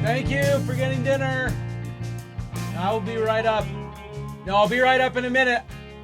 Thank you for getting dinner. I will be right up. No, I'll be right up in a minute.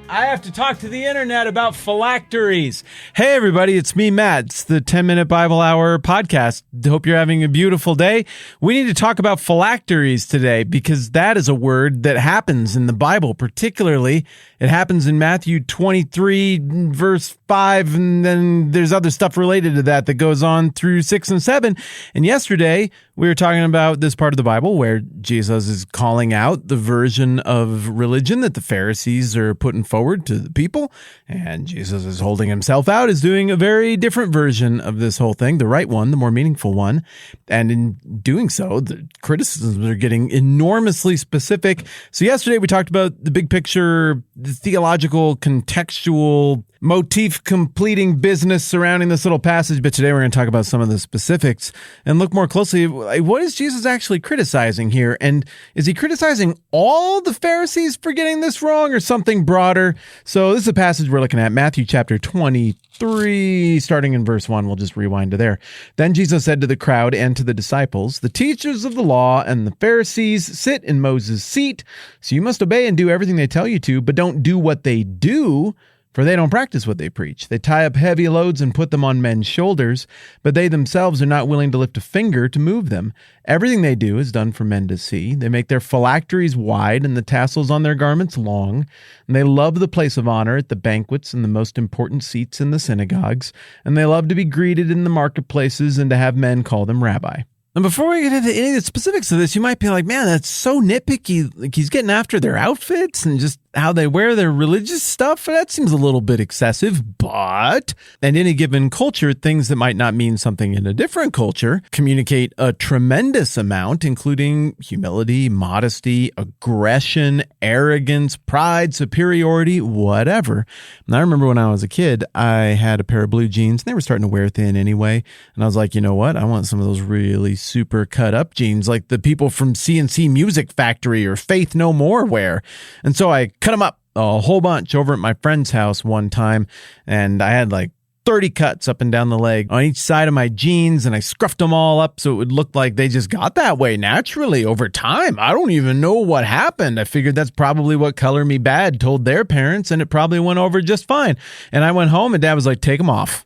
I have to talk to the internet about phylacteries. Hey, everybody, it's me, Matt. It's the 10-Minute Bible Hour podcast. Hope you're having a beautiful day. We need to talk about phylacteries today because that is a word that happens in the Bible, particularly. It happens in Matthew 23, verse 5, and then there's other stuff related to that goes on through 6 and 7. And yesterday, we were talking about this part of the Bible where Jesus is calling out the version of religion that the Pharisees are putting forward to the people, and Jesus is holding himself out as doing a very different version of this whole thing, the right one, the more meaningful one. And in doing so, the criticisms are getting enormously specific. So yesterday, we talked about the big picture, the theological, contextual, motif-completing business surrounding this little passage, but today we're going to talk about some of the specifics and look more closely at what is Jesus actually criticizing here, and is he criticizing all the Pharisees for getting this wrong or something broader? So this is a passage we're looking at, Matthew chapter 23, starting in verse 1. We'll just rewind to there. Then Jesus said to the crowd and to the disciples, "The teachers of the law and the Pharisees sit in Moses' seat, so you must obey and do everything they tell you to, but don't do what they do, for they don't practice what they preach. They tie up heavy loads and put them on men's shoulders, but they themselves are not willing to lift a finger to move them. Everything they do is done for men to see. They make their phylacteries wide and the tassels on their garments long, and they love the place of honor at the banquets and the most important seats in the synagogues, and they love to be greeted in the marketplaces and to have men call them rabbi." And before we get into any of the specifics of this, you might be like, man, that's so nitpicky. Like, he's getting after their outfits and just how they wear their religious stuff. That seems a little bit excessive, but in any given culture, things that might not mean something in a different culture communicate a tremendous amount, including humility, modesty, aggression, arrogance, pride, superiority, whatever. And I remember when I was a kid, I had a pair of blue jeans, and they were starting to wear thin anyway. And I was like, you know what? I want some of those really super cut up jeans like the people from CNC Music Factory or Faith No More wear. And so I cut them up a whole bunch over at my friend's house one time, and I had like 30 cuts up and down the leg on each side of my jeans, and I scruffed them all up so it would look like they just got that way naturally over time. I don't even know what happened. I figured that's probably what Color Me Bad told their parents, and it probably went over just fine. And I went home, and Dad was like, "Take them off."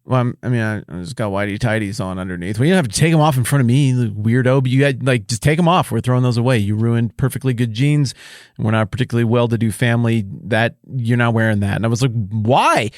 Well, I just got whitey tighties on underneath. Well, you don't have to take them off in front of me, you weirdo. But you had, just take them off. We're throwing those away. You ruined perfectly good jeans. We're not a particularly well-to-do family. That you're not wearing that. And I was like, why?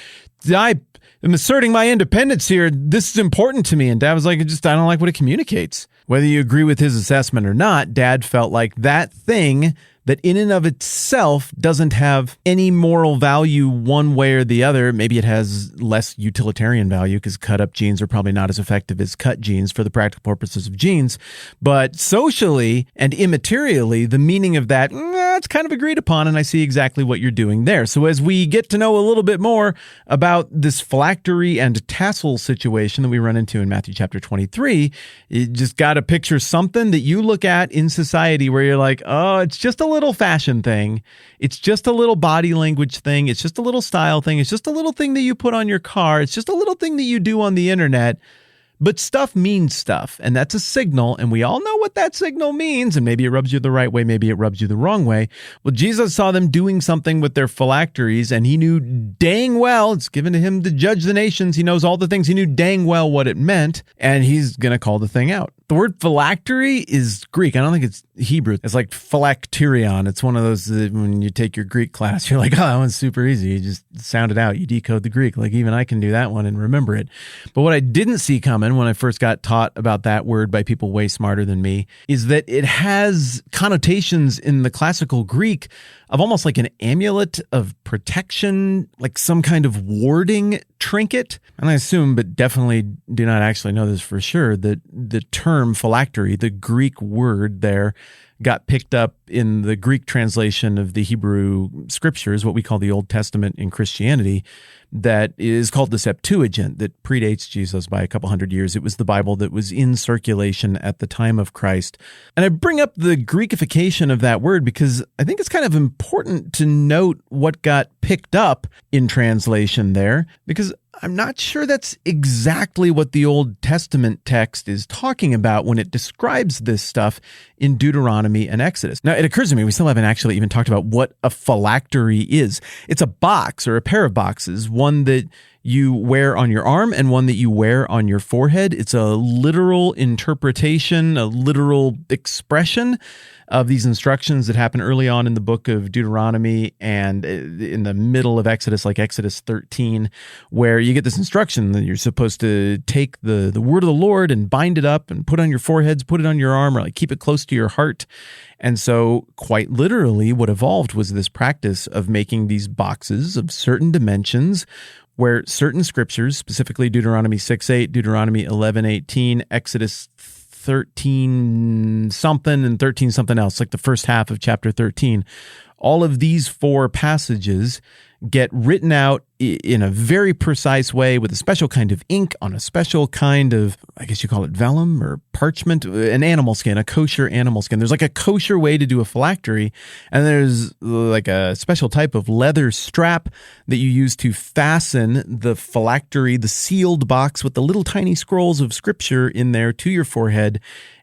I am asserting my independence here. This is important to me. And Dad was like, I don't like what it communicates. Whether you agree with his assessment or not, Dad felt like that thing that in and of itself doesn't have any moral value one way or the other. Maybe it has less utilitarian value because cut-up jeans are probably not as effective as cut jeans for the practical purposes of jeans. But socially and immaterially, the meaning of that, it's kind of agreed upon, and I see exactly what you're doing there. So as we get to know a little bit more about this phylactery and tassel situation that we run into in Matthew chapter 23, you just got to picture something that you look at in society where you're like, oh, it's just a little fashion thing. It's just a little body language thing. It's just a little style thing. It's just a little thing that you put on your car. It's just a little thing that you do on the internet. But stuff means stuff, and that's a signal, and we all know what that signal means, and maybe it rubs you the right way, maybe it rubs you the wrong way. Well, Jesus saw them doing something with their phylacteries, and he knew dang well, it's given to him to judge the nations, he knows all the things, he knew dang well what it meant, and he's going to call the thing out. The word phylactery is Greek. I don't think it's Hebrew. It's like phylacterion. It's one of those that when you take your Greek class, you're like, oh, that one's super easy. You just sound it out. You decode the Greek. Like even I can do that one and remember it. But what I didn't see coming when I first got taught about that word by people way smarter than me is that it has connotations in the classical Greek of almost like an amulet of protection, like some kind of warding trinket. And I assume, but definitely do not actually know this for sure, that the term phylactery, the Greek word there, got picked up in the Greek translation of the Hebrew scriptures, what we call the Old Testament in Christianity, that is called the Septuagint, that predates Jesus by a couple hundred years. It was the Bible that was in circulation at the time of Christ. And I bring up the Greekification of that word because I think it's kind of important to note what got picked up in translation there, because I'm not sure that's exactly what the Old Testament text is talking about when it describes this stuff in Deuteronomy and Exodus. Now, it occurs to me we still haven't actually even talked about what a phylactery is. It's a box or a pair of boxes, one that you wear on your arm and one that you wear on your forehead. It's a literal interpretation, a literal expression of these instructions that happen early on in the book of Deuteronomy and in the middle of Exodus, like Exodus 13, where you get this instruction that you're supposed to take the word of the Lord and bind it up and put it on your foreheads, put it on your arm, or like keep it close to your heart. And so quite literally what evolved was this practice of making these boxes of certain dimensions where certain scriptures, specifically Deuteronomy 6:8, Deuteronomy 11:18, Exodus 13 something and 13 something else, like the first half of chapter 13, all of these four passages get written out in a very precise way with a special kind of ink on a special kind of, I guess you call it vellum or parchment, an animal skin, a kosher animal skin. There's like a kosher way to do a phylactery, and there's like a special type of leather strap that you use to fasten the phylactery, the sealed box with the little tiny scrolls of scripture in there to your forehead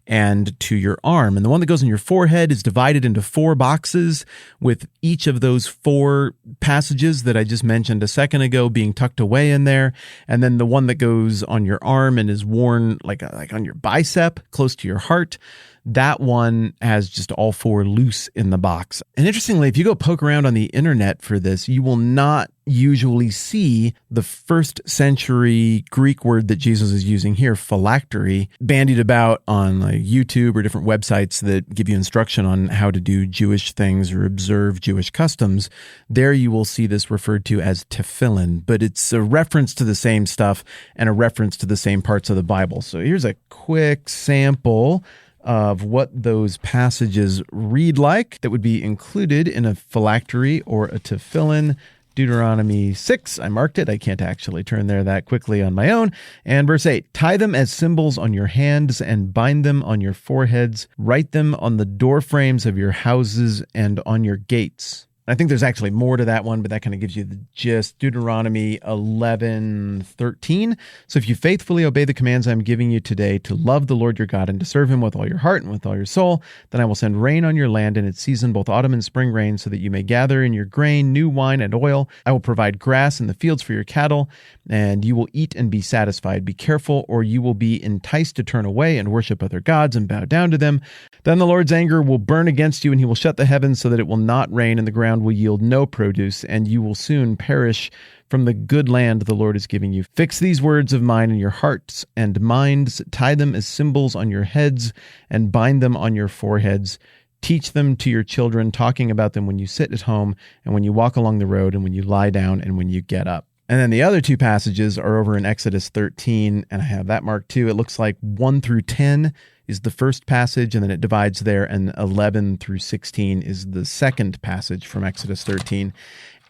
and to your arm. And the one that goes on your forehead is divided into four boxes with each of those four passages that I just mentioned a second ago being tucked away in there. And then the one that goes on your arm and is worn like on your bicep, close to your heart, that one has just all four loose in the box. And interestingly, if you go poke around on the internet for this, you will not usually see the first century Greek word that Jesus is using here, phylactery, bandied about on like YouTube or different websites that give you instruction on how to do Jewish things or observe Jewish customs. There you will see this referred to as tefillin, but it's a reference to the same stuff and a reference to the same parts of the Bible. So here's a quick sample of what those passages read like that would be included in a phylactery or a tefillin. Deuteronomy 6, I marked it. I can't actually turn there that quickly on my own. And verse 8, tie them as symbols on your hands and bind them on your foreheads. Write them on the doorframes of your houses and on your gates. I think there's actually more to that one, but that kind of gives you the gist. Deuteronomy 11:13. So if you faithfully obey the commands I'm giving you today to love the Lord your God and to serve him with all your heart and with all your soul, then I will send rain on your land in its season, both autumn and spring rain, so that you may gather in your grain, new wine, and oil. I will provide grass in the fields for your cattle, and you will eat and be satisfied. Be careful, or you will be enticed to turn away and worship other gods and bow down to them. Then the Lord's anger will burn against you, and he will shut the heavens so that it will not rain, and the ground will yield no produce, and you will soon perish from the good land the Lord is giving you. Fix these words of mine in your hearts and minds, tie them as symbols on your heads, and bind them on your foreheads. Teach them to your children, talking about them when you sit at home, and when you walk along the road, and when you lie down, and when you get up. And then the other two passages are over in Exodus 13, and I have that marked too. It looks like 1 through 10 is the first passage, and then it divides there, and 11 through 16 is the second passage from Exodus 13.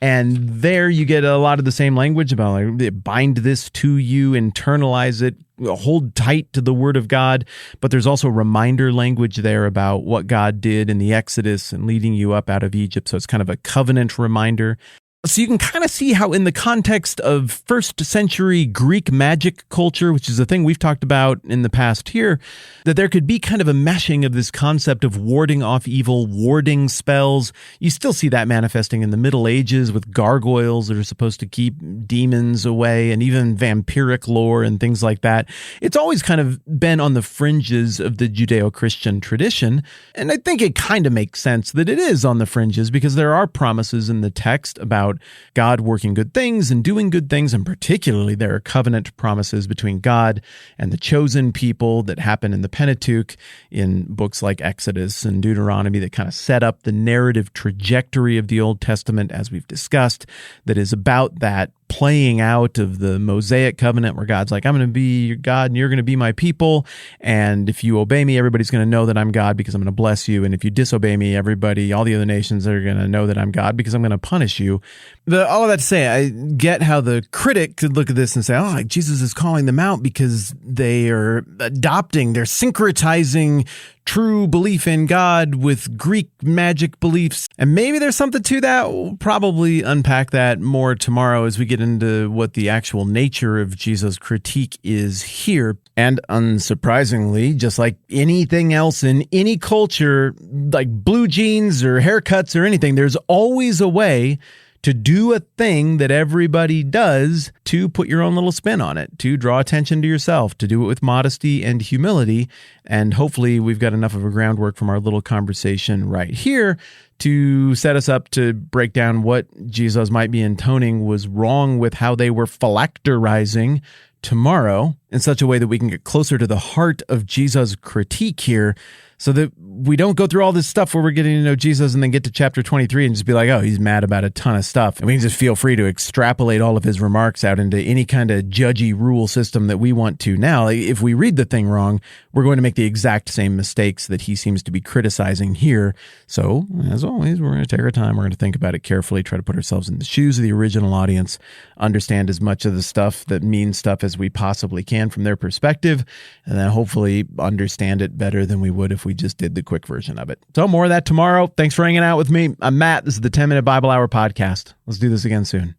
And there you get a lot of the same language about like, bind this to you, internalize it, hold tight to the word of God. But there's also reminder language there about what God did in the Exodus and leading you up out of Egypt. So it's kind of a covenant reminder. So you can kind of see how in the context of first century Greek magic culture, which is a thing we've talked about in the past here, that there could be kind of a meshing of this concept of warding off evil, warding spells. You still see that manifesting in the Middle Ages with gargoyles that are supposed to keep demons away, and even vampiric lore and things like that. It's always kind of been on the fringes of the Judeo-Christian tradition, and I think it kind of makes sense that it is on the fringes because there are promises in the text about God working good things and doing good things, and particularly there are covenant promises between God and the chosen people that happen in the Pentateuch in books like Exodus and Deuteronomy that kind of set up the narrative trajectory of the Old Testament, as we've discussed, that is about that playing out of the Mosaic covenant where God's like, I'm going to be your God and you're going to be my people. And if you obey me, everybody's going to know that I'm God because I'm going to bless you. And if you disobey me, everybody, all the other nations are going to know that I'm God because I'm going to punish you. All of that to say, I get how the critic could look at this and say, oh, like Jesus is calling them out because they are adopting, they're syncretizing true belief in God with Greek magic beliefs. And maybe there's something to that. We'll probably unpack that more tomorrow as we get into what the actual nature of Jesus' critique is here. And unsurprisingly, just like anything else in any culture, like blue jeans or haircuts or anything, there's always a way to do a thing that everybody does to put your own little spin on it, to draw attention to yourself, to do it with modesty and humility. And hopefully we've got enough of a groundwork from our little conversation right here to set us up to break down what Jesus might be intoning was wrong with how they were phylacterizing tomorrow in such a way that we can get closer to the heart of Jesus' critique here, so that we don't go through all this stuff where we're getting to know Jesus and then get to chapter 23 and just be like, oh, he's mad about a ton of stuff. And we can just feel free to extrapolate all of his remarks out into any kind of judgy rule system that we want to now. If we read the thing wrong, we're going to make the exact same mistakes that he seems to be criticizing here. So, as always, we're going to take our time. We're going to think about it carefully, try to put ourselves in the shoes of the original audience, understand as much of the stuff that means stuff as we possibly can from their perspective, and then hopefully understand it better than we would if we just did the quick version of it. So more of that tomorrow. Thanks for hanging out with me. I'm Matt. This is the 10-Minute Bible Hour podcast. Let's do this again soon.